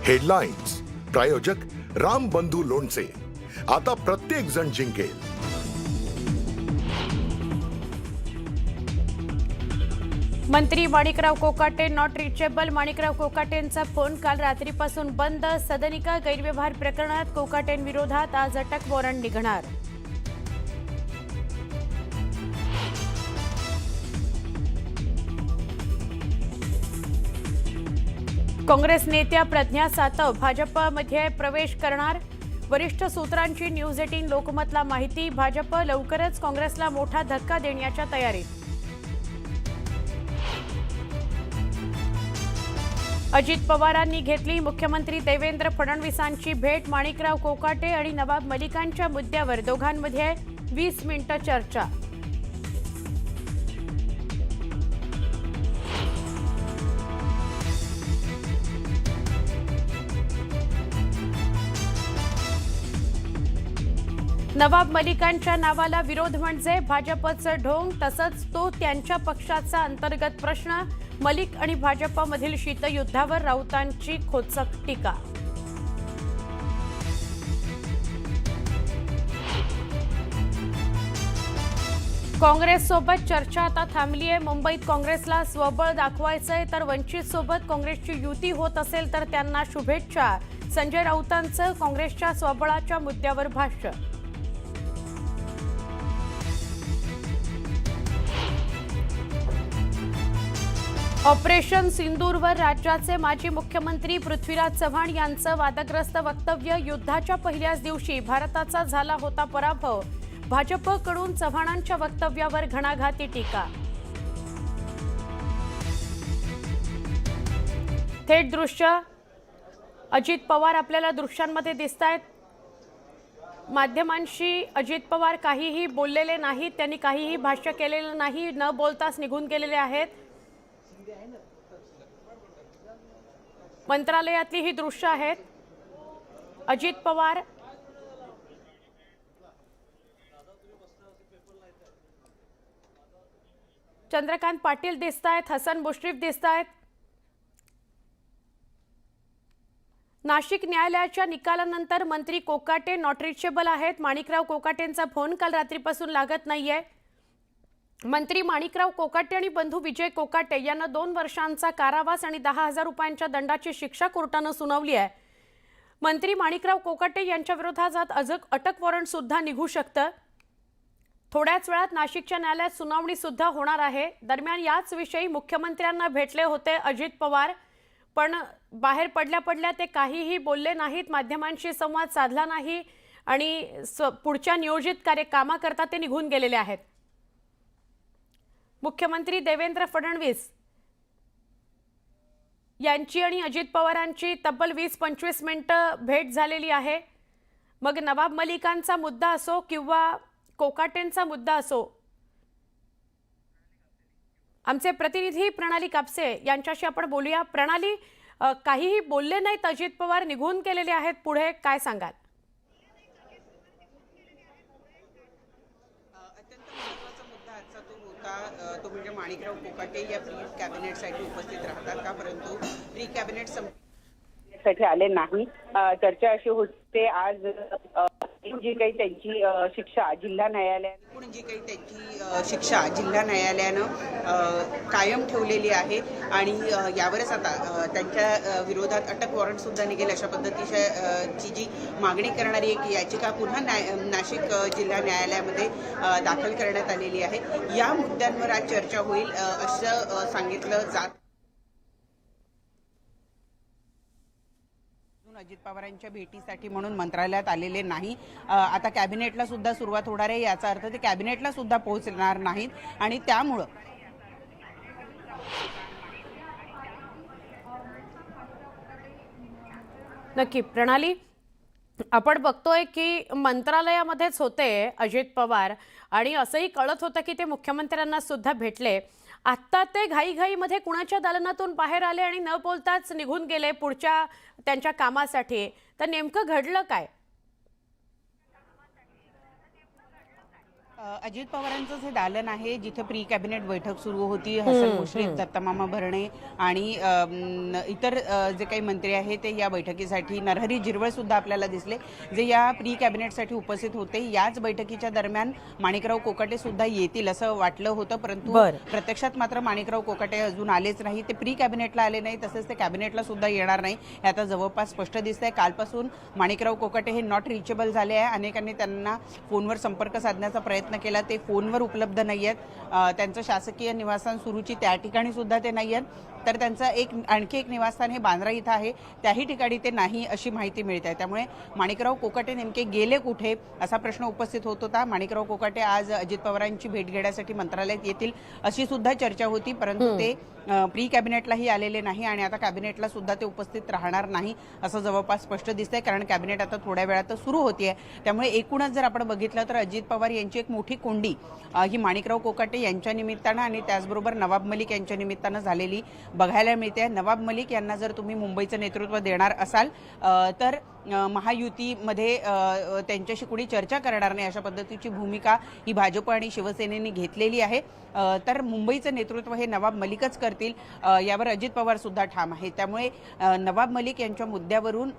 Headlines प्रायोजक राम बंधू लोणचे. आता प्रत्येक जण जिंकेल. मंत्री माणिकराव कोकाटे नॉट रिचेबल. माणिकराव कोकाटेंचा फोन काल रात्रीपासून बंद. सदनिका गैरव्यवहार प्रकरणात कोकाटेंविरोधात आज अटक वॉरंट निघणार. काँग्रेस नेत्या प्रज्ञा सातव भाजपमध्ये प्रवेश करणार. वरिष्ठ सूत्रांची न्यूज 18 लोकमतला माहिती. भाजप लवकरच काँग्रेसला मोठा धक्का देण्याच्या तयारीत. अजित पवारांनी घेतली मुख्यमंत्री देवेंद्र फडणवीसांची भेट. माणिकराव कोकाटे आणि नवाब मलिकांच्या मुद्द्यावर दोघांमध्ये 20 मिनिटं चर्चा. नवाब मलिकांच्या नावाला विरोध म्हणजे भाजपचं ढोंग, तसंच तो त्यांच्या पक्षाचा अंतर्गत प्रश्न. मलिक आणि भाजपमधील शीतयुद्धावर राऊतांची खोचक टीका. काँग्रेससोबत चर्चा आता थांबलीये. मुंबईत काँग्रेसला स्वबळ दाखवायचंय, तर वंचितसोबत काँग्रेसची युती होत असेल तर त्यांना शुभेच्छा. संजय राऊतांचं काँग्रेसच्या स्वबळाच्या मुद्द्यावर भाष्य. ऑपरेशन सिंदूरवर राज्याचे माजी मुख्यमंत्री पृथ्वीराज चव्हाण यांचं वादग्रस्त वक्तव्य. युद्धाच्या पहिल्याच दिवशी भारताचा झाला होता पराभव. भाजपकडून चव्हाणांच्या वक्तव्यावर घणाघाती टीका. थेट दृश्य अजित पवार आपल्याला दृश्यांमध्ये दिसतायत. माध्यमांशी अजित पवार काहीही बोललेले नाहीत, त्यांनी काहीही भाष्य केलेलं नाही, न बोलताच निघून गेलेले आहेत. मंत्रालयातली ही दृश्य आहेत. अजित पवार चंद्रकांत पाटील दिसतायत, हसन मुश्रीफ दिसतायत. नाशिक न्यायालयाच्या निकालानंतर मंत्री कोकाटे नॉट रिचेबल आहेत. माणिकराव कोकाटेंचा फोन काल रात्रीपासून लागत नाहीये. मंत्री माणिकराव कोकाटे आणि बंधू विजय कोकाटे यांना 2 वर्षांचा कारावास आणि 10,000 रुपयांच्या दंडाची शिक्षा कोर्टानं सुनावली आहे. मंत्री माणिकराव कोकाटे यांच्या विरोधात अटक वॉरंट सुद्धा निघू शकतं. थोड्याच वेळात नाशिकच्या न्यायालयात सुनावणी सुद्धा होणार आहे. दरम्यान याच विषयी मुख्यमंत्र्यांना भेटले होते अजित पवार, पण बाहेर पडल्या ते काहीही बोलले नाहीत, माध्यमांशी संवाद साधला नाही आणि पुढच्या नियोजित कामाकरता ते निघून गेलेले आहेत. मुख्यमंत्री देवेंद्र फडणवीस यांची आणि अजित पवारांची तब्बल 20-25 मिनिटं भेट झालेली आहे. मग नवाब मलिकांचा मुद्दा असो किंवा कोकाटेंचा मुद्दा असो, आमचे प्रतिनिधी प्रणाली कापसे यांच्याशी आपण बोलूया. प्रणाली, काहीही बोलले नाहीत अजित पवार, निघून गेलेले आहेत, पुढे काय सांगाल? तो म्हणजे माणिकराव कोकाटे या प्री कॅबिनेटसाठी उपस्थित राहतात का, परंतु प्री कॅबिनेट साठी आले नाही. चर्चा अशी होते आज जी काही त्यांची शिक्षा जिल्हा न्यायालयानं कायम ठेवलेली आहे आणि यावरच आता त्यांच्या विरोधात अटक वॉरंट सुद्धा निघेल अशा पद्धतीची जी मागणी करणारी एक याचिका पुन्हा नाशिक जिल्हा न्यायालयामध्ये दाखल करण्यात आलेली आहे. या मुद्द्यांवर आज चर्चा होईल असं सांगितलं जात. अजित पवारांच्या भेटीसाठी म्हणून मंत्रालयात आलेले नाही. आता कॅबिनेटला सुद्धा सुरुवात होणार आहे, याचा अर्थ ते कॅबिनेटला सुद्धा पोहोचणार नाहीत आणि त्यामुळं नक्की प्रणाली, आपण बघतोय की मंत्रालयामध्येच होते अजित पवार आणि असंही कळत होतं की ते मुख्यमंत्र्यांना सुद्धा भेटले. आत्ता ते घाईघाईमध्ये कुणाच्या दालनातून बाहेर आले आणि न बोलताच निघून गेले पुढच्या त्यांच्या कामासाठी. तर नेमकं घडलं काय? अजित पवारांचं जे दालन आहे जिथे प्री कॅबिनेट बैठक सुरू होती, हसन मुश्रीफ, दत्तामामा भरणे आणि इतर जे काही मंत्री आहेत ते या बैठकीसाठी, नरहरी झिरवळ सुद्धा आपल्याला दिसले जे या प्री कॅबिनेटसाठी उपस्थित होते. याच बैठकीच्या दरम्यान माणिकराव कोकाटे सुद्धा येतील असं वाटलं होतं, परंतु प्रत्यक्षात मात्र माणिकराव कोकाटे अजून आलेच नाही. ते प्री कॅबिनेटला आले नाही, तसेच ते कॅबिनेटला सुद्धा येणार नाही हे आता जवळपास स्पष्ट दिसतंय. कालपासून माणिकराव कोकाटे हे नॉट रिचेबल झाले आहे. अनेकांनी त्यांना फोनवर संपर्क साधण्याचा प्रयत्न केला, ते फोनवर उपलब्ध नाही आहेत. त्यांचं शासकीय निवासस्थान सुरूची त्या ठिकाणी सुद्धा ते नाही आहेत, तर त्यांचं आणखी एक निवासस्थान हे बांद्रा इथं आहे, त्याही ठिकाणी ते नाही अशी माहिती मिळते. त्यामुळे माणिकराव कोकाटे नेमके गेले कुठे असा प्रश्न उपस्थित होत होता. माणिकराव कोकाटे आज अजित पवारांची भेट घेण्यासाठी मंत्रालयात येतील अशी सुद्धा चर्चा होती, परंतु ते प्री कॅबिनेटलाही आलेले नाही आणि आता कॅबिनेटला सुद्धा ते उपस्थित राहणार नाही असं जवळपास स्पष्ट दिसतंय, कारण कॅबिनेट आता थोड्या वेळात सुरू होतीये. त्यामुळे एकूणच जर आपण बघितलं तर अजित पवार यांची एक मोठी कोंडी ही माणिकराव कोकाटे यांच्या निमित्तानं आणि त्याचबरोबर नवाब मलिक यांच्या निमित्तानं झालेली बघायला मिळते. नवाब मलिक यांना जर तुम्ही मुंबईचं नेतृत्व देणार असाल तर महायुतीमध्ये त्यांच्याशी कुणी चर्चा करणार नाही अशा पद्धतीची भूमिका ही भाजप आणि शिवसेनेने घेतलेली आहे. तर मुंबईचं नेतृत्व हे नवाब मलिकच करतील यावर अजित पवार सुद्धा ठाम आहे. त्यामुळे नवाब मलिक यांच्या मुद्द्यावरून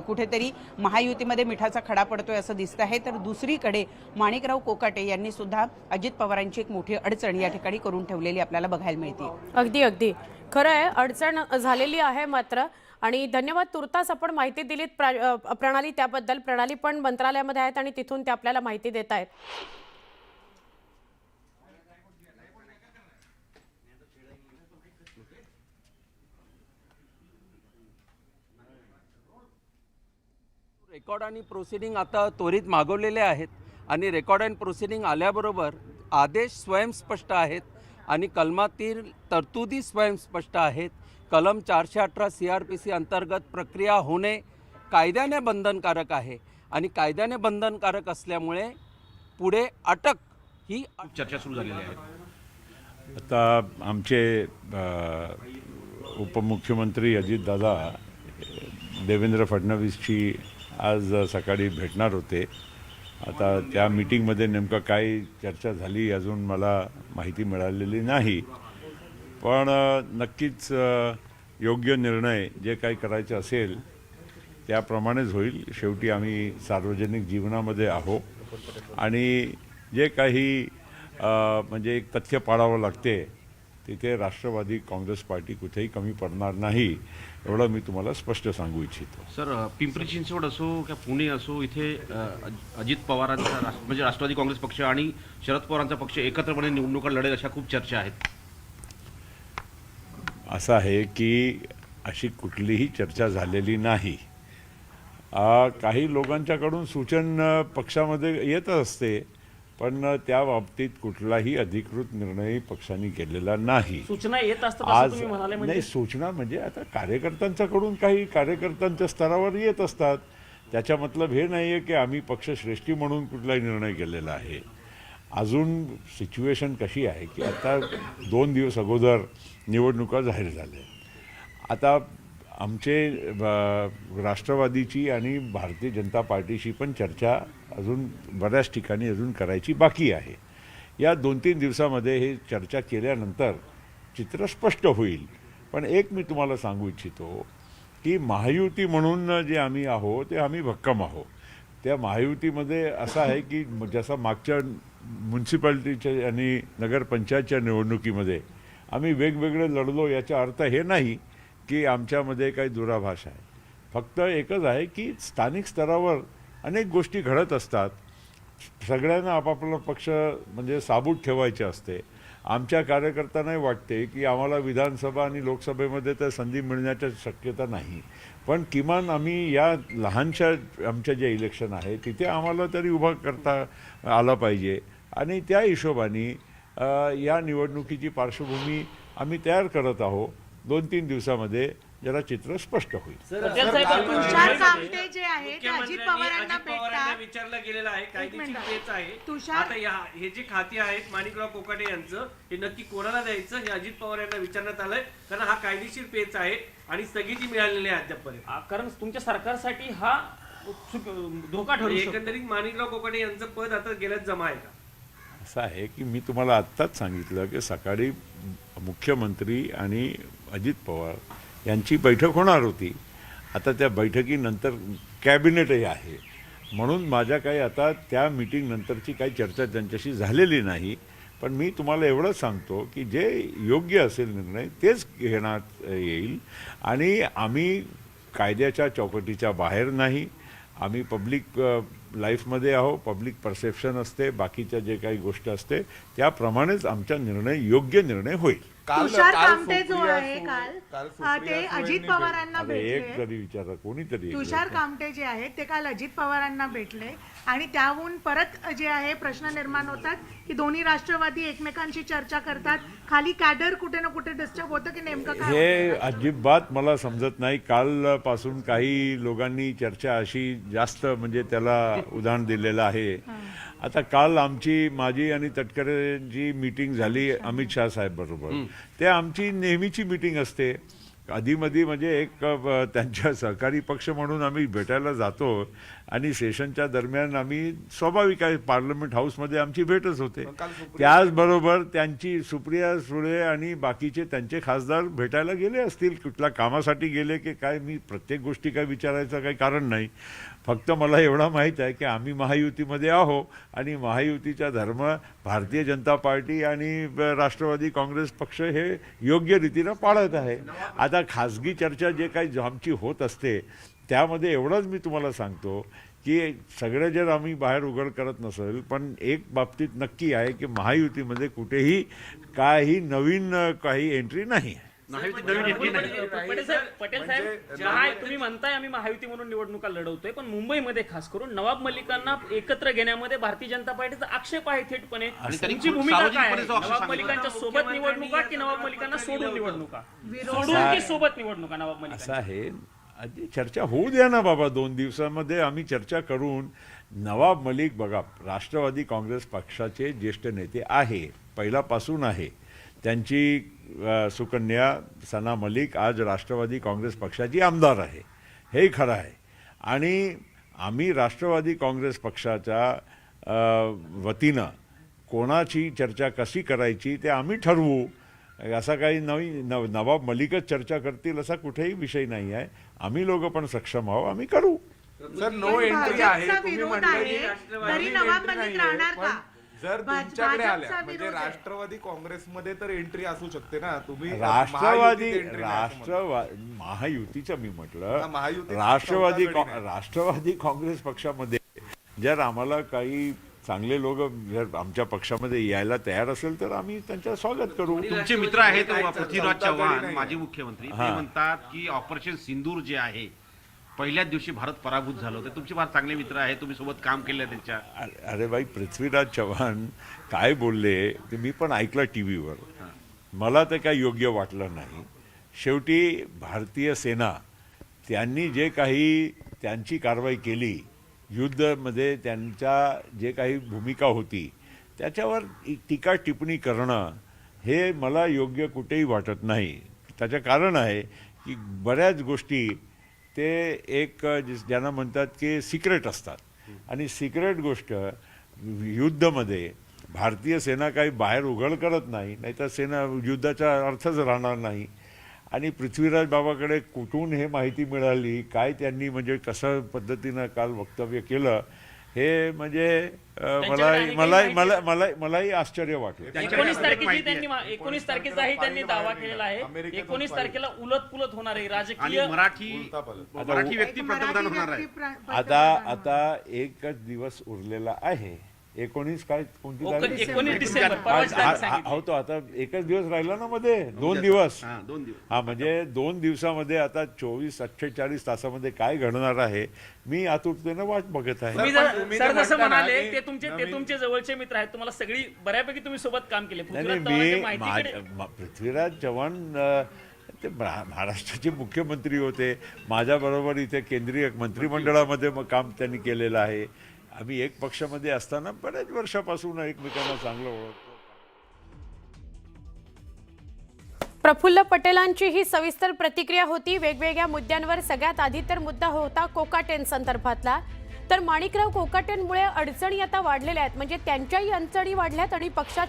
कुठेतरी महायुतीमध्ये मिठाचा खडा पडतोय असं दिसत आहे. तर दुसरीकडे माणिकराव कोकाटे यांनी सुद्धा अजित पवारांची एक मोठी अडचण या ठिकाणी करून ठेवलेली आपल्याला बघायला मिळते. अगदी अगदी खरं आहे, अडचण झालेली आहे मात्र. आणि धन्यवाद, तुर्तास आपण माहिती दिलीत प्रणाली, त्याबद्दल. प्रणाली पण मंत्रालयामध्ये आहेत आणि तिथून ते आपल्याला माहिती देत आहेत. रेकॉर्ड आणि प्रोसिडिंग आता त्वरित मागवलेले आहेत आणि रेकॉर्ड अँड प्रोसिडिंग आल्याबरोबर आदेश स्वयंस्पष्ट आहेत आणि कलमातील तरतुदी स्वयंस्पष्ट आहेत. कलम 418 CRPC अंतर्गत प्रक्रिया होणे कायद्याने बंधनकारक आहे आणि कायद्याने बंधनकारक असल्यामुळे पुढे अटक ही चर्चा सुरू झालेली आहे. आता आमचे उपमुख्यमंत्री अजितदादा देवेंद्र फडणवीसची आज सकाळी भेटणार होते. आता त्या मीटिंगमध्ये नेमकं काय चर्चा झाली अजून मला माहिती मिळालेली नाही, पण नक्कीच योग्य निर्णय जे काही करायचे असेल त्याप्रमाणेच होईल. शेवटी आम्ही सार्वजनिक जीवनामध्ये आहो आणि जे काही म्हणजे एक तथ्य पाळावं लागते तिथे राष्ट्रवादी काँग्रेस पार्टी कुठेही कमी पडणार नाही एवढं मी तुम्हाला स्पष्ट सांगू इच्छितो. सर, पिंपरी चिंचवड असो किंवा पुणे असो, इथे अजित पवारांचा म्हणजे राष्ट्रवादी काँग्रेस पक्ष आणि शरद पवारांचा पक्ष एकत्रपणे निवडणुका लढेल अशा खूप चर्चा आहेत. असं आहे की अशी कुठलीही चर्चा झालेली नाही. काही लोकांच्याकडून सूचना पक्षामध्ये येत असते, पण त्या बाबतीत कुठलाही अधिकृत निर्णय पक्षाने केलेला नाही. सूचना येत असतात आज तुम्ही म्हणाले नाही, सूचना म्हणजे आता कार्यकर्त्यांच्याकडून काही कार्यकर्त्यांच्या स्तरावर येत असतात. त्याचा मतलब हे नाही आहे की आम्ही पक्षश्रेष्ठी म्हणून कुठलाही निर्णय केलेला आहे. अजून सिच्युएशन कशी आहे की आता 2 दिवस अगोदर निवडणुका जाहीर झाल्या. आता आमचे राष्ट्रवादीची आणि भारतीय जनता पार्टीशी पण चर्चा अजून बऱ्याच ठिकाणी अजून करायची बाकी आहे. या 2-3 दिवसामध्ये हे चर्चा केल्यानंतर चित्र स्पष्ट होईल. पण एक मी तुम्हाला सांगू इच्छितो की महायुती म्हणून जे आम्ही आहोत ते आम्ही भक्कम आहोत. त्या महायुतीमध्ये असं आहे की जसं मागच्या म्युन्सिपाल्टीच्या आणि नगरपंचायतच्या निवडणुकीमध्ये आम्ही वेगवेगळे लढलो, याचा अर्थ हे नाही की आमच्यामध्ये काही दुराभास आहे. फक्त एकच आहे की स्थानिक स्तरावर अनेक गोष्टी घडत असतात. सगळ्यांना आपापला पक्ष म्हणजे साबूत ठेवायचे असते. आमच्या कार्यकर्त्यांनाही वाटते की आम्हाला विधानसभा आणि लोकसभेमध्ये तर संधी मिळण्याची शक्यता नाही, पण किमान आम्ही या लहानशा आमच्या जे इलेक्शन आहे तिथे आम्हाला तरी उभा करता आलं पाहिजे आणि त्या हिशोबाने या निवडणुकीची पार्श्वभूमी आम्ही तयार करत आहोत. 2-3 दिवसामध्ये जरा चित्र स्पष्ट होईल. तुषार कामटे जे आहे ते अजित पवारांना भेटतात. विचारलं गेलेलं आहे, कायदेशीर पेच आहे. आता हे जे खाती आहेत माणिकराव कोकाटे यांचं, हे नक्की कोणाला द्यायचं हे अजित पवार यांना विचारण्यात आलंय, कारण हा कायदेशीर पेच आहे आणि स्थगिती मिळालेली आहे अद्यापपर्यंत. कारण तुमच्या सरकारसाठी हा धोका ठरू शकतो. एकंदरीत माणिकराव कोकाटे यांचं पद आता गेल्यात जमा आहे का? असं आहे की मी तुम्हाला आत्ताच सांगितलं की सकाळी मुख्यमंत्री आणि अजित पवार यांची बैठक होणार होती. आता त्या बैठकीनंतर कॅबिनेटही आहे, म्हणून माझ्या काही आता त्या मीटिंगनंतरची काही चर्चा त्यांच्याशी झालेली नाही. पण मी तुम्हाला एवढंच सांगतो की जे योग्य असेल निर्णय तेच घेण्यात येईल आणि आम्ही कायद्याच्या चौकटीच्या बाहेर नाही. आम्ही पब्लिक लाईफमध्ये आहो, पब्लिक परसेप्शन असते, बाकीच्या जे काही गोष्ट असते त्याप्रमाणेच आमचा निर्णय योग्य निर्णय होईल. तुषार कामटे जो आहे काल ते अजित पवारांना आता एक भेटले. जरी विचारा कोणीतरी एक तुषार कामटे जे आहेत ते काल अजित पवारांना भेटले आणि त्याहून परत जे आहे प्रश्न निर्माण होतात की दोन्ही राष्ट्रवादी एकमेकांशी चर्चा करतात. खाली कॅडर कुठे ना कुठे डिस्टर्ब होतं की नेमकं काय हे होतं? अजिबात मला समजत नाही. कालपासून काही लोकांनी चर्चा अशी जास्त म्हणजे त्याला उदाहरण दिलेलं आहे. आता काल माझी आणि तटकरेंची मीटिंग झाली अमित शाह साहेब बरोबर. ते आमची नेहमीची मीटिंग असते. आधीमध्ये म्हणजे एक त्यांच्या सहकारी पक्ष म्हणून आम्ही भेटायला जातो आणि सेशनच्या दरम्यान आम्ही स्वाभाविक आहे पार्लमेंट हाऊसमध्ये आमची भेटच होते. त्याचबरोबर त्यांची सुप्रिया सुळे आणि बाकीचे त्यांचे खासदार भेटायला गेले असतील, कुठल्या कामासाठी गेले की काय मी प्रत्येक गोष्टी काय विचारायचं काही कारण नाही. फक्त मला एवढा माहीत आहे की आम्ही महायुतीमध्ये आहो आणि महायुतीचा धर्म भारतीय जनता पार्टी आणि राष्ट्रवादी काँग्रेस पक्ष हे योग्य रीतीनं पाळत आहे. आता खाजगी चर्चा जे काही आमची होत असते त्यामध्ये एवढंच मी तुम्हाला सांगतो की सगळे जर आम्ही बाहेर उघड करत नसेल पण एक बाबतीत नक्की आहे की महायुतीमध्ये कुठेही काही नवीन काही एंट्री नाही आहे. पटेल साहेब तुम्ही म्हणताय आम्ही महायुती म्हणून निवडणुका लढवतोय, पण मुंबईमध्ये खास करून नवाब मलिकांना एकत्र घेण्यामध्ये भारतीय जनता पार्टीचा आक्षेप आहे थेटपणे. तुमची भूमिका काय आहे? नवाब मलिकांच्या सोबत निवडणुका की नवाब मलिकांना सोडून निवडणुका? सोडून की सोबत निवडणुका नवाब मलिक? असं आहे, आधी चर्चा होऊ द्या ना बाबा. 2 दिवसामध्ये आम्ही चर्चा करून. नवाब मलिक बघा राष्ट्रवादी काँग्रेस पक्षाचे ज्येष्ठ नेते आहे, पहिल्यापासून आहे. त्यांची सुकन्या सना मलिक आज राष्ट्रवादी काँग्रेस पक्षाची आमदार आहे, हे खरं आहे. आणि आम्ही राष्ट्रवादी काँग्रेस पक्षाच्या वतीनं कोणाची चर्चा कशी करायची ते आम्ही ठरवू. असा काही नवाब मलिकच चर्चा करतील असा कुठेही विषय नाही आहे. आम्ही लोक पण सक्षम आहोत, आम्ही करू. सर नो एंट्री आहे भाजपचा तुम्ही विरोध म्हणताय आहे, तरी नवाब मलिक राहणार का? जर तुमच्याकडे आल्या भाजपचा म्हणजे विरोध आहे. राष्ट्रवादी काँग्रेसमध्ये तर एंट्री असू शकते ना. तुम्ही राष्ट्रवादी महायुतीत entry नाही असं म्हणता. महायुतीचं मी हा, म्हटलं महायुतीत राष्ट्रवादी काँग्रेस पक्षामध्ये जर आम्हाला काही चांगले लोक जर आमच्या पक्षामध्ये यायला तयार असेल तर आम्ही त्यांचं स्वागत करू. तुमचे मित्र आहेत पृथ्वीराज चव्हाण माजी मुख्यमंत्री, ते म्हणतात की ऑपरेशन सिंदूर जे आहे पहिल्याच दिवशी भारत पराभूत झालं होतं. तुमचे फार चांगले मित्र आहेत, तुम्ही सोबत काम केलं त्यांच्या. अरे बाई, पृथ्वीराज चव्हाण काय बोलले ते मी पण ऐकलं टी व्हीवर. मला ते काही योग्य वाटलं नाही. शेवटी भारतीय सेना त्यांनी जे काही त्यांची कारवाई केली, युद्धामध्ये त्यांच्या जे काही भूमिका होती त्याच्यावर टीका टिप्पणी करणं हे मला योग्य कुठेही वाटत नाही. त्याचं कारण आहे की बऱ्याच गोष्टी ते एक ज्यांना म्हणतात की सिक्रेट असतात आणि सिक्रेट गोष्ट युद्धामध्ये भारतीय सेना काही बाहेर उघड करत नाही, नाहीतर सेना युद्धाचा अर्थच राहणार नाही. आणि पृथ्वीराज बाबाकडे कुठून हे माहिती मिळाली, काय त्यांनी म्हणजे कसं पद्धतीनं काल वक्तव्य केलं, हे म्हणजे मलाही आश्चर्य वाटलं. 19 तारखेचाही त्यांनी दावा केलेला आहे. 19 तारखेला उलट पुलट होणार आहे राजकीय. मराठी व्यक्ती पंतप्रधान होणार आहे. आता एकच दिवस उरलेला आहे. 19 काय कोणती 19 डिसेंबर परवाच तारीख सांगितली. हो, तो आता एकच दिवस राहिला ना मध्ये 2 दिवस. 2 दिवस हा म्हणजे 2 दिवसामध्ये आता 24-48 तासामध्ये काय घडणार आहे मी आतुरतेनं वाट बघत आहे. सर जसं म्हणाले ते तुमचे जवळचे मित्र आहेत, तुम्हाला सगळी बऱ्यापैकी तुम्ही सोबत काम केले. पृथ्वीराज चव्हाण ते महाराष्ट्राचे मुख्यमंत्री होते. माझ्याबरोबर इथे केंद्रीय मंत्रिमंडळामध्ये काम त्यांनी केलेलं आहे. आम्ही एक पक्षामध्ये असताना बऱ्याच वर्षापासून एकमेकांना चांगलं ओळखतो. प्रफुल्ल पटेलांची ही सविस्तर प्रतिक्रिया होती वेगवेगळ्या मुद्द्यांवर. सगळ्यात आधी तर मुद्दा होता कोकाटेंसंदर्भातला. तर माणिकराव कोकाटेंमुळे अडचणी आता वाढलेल्या आहेत, म्हणजे त्यांच्याही अडचणी वाढल्यात आणि पक्षात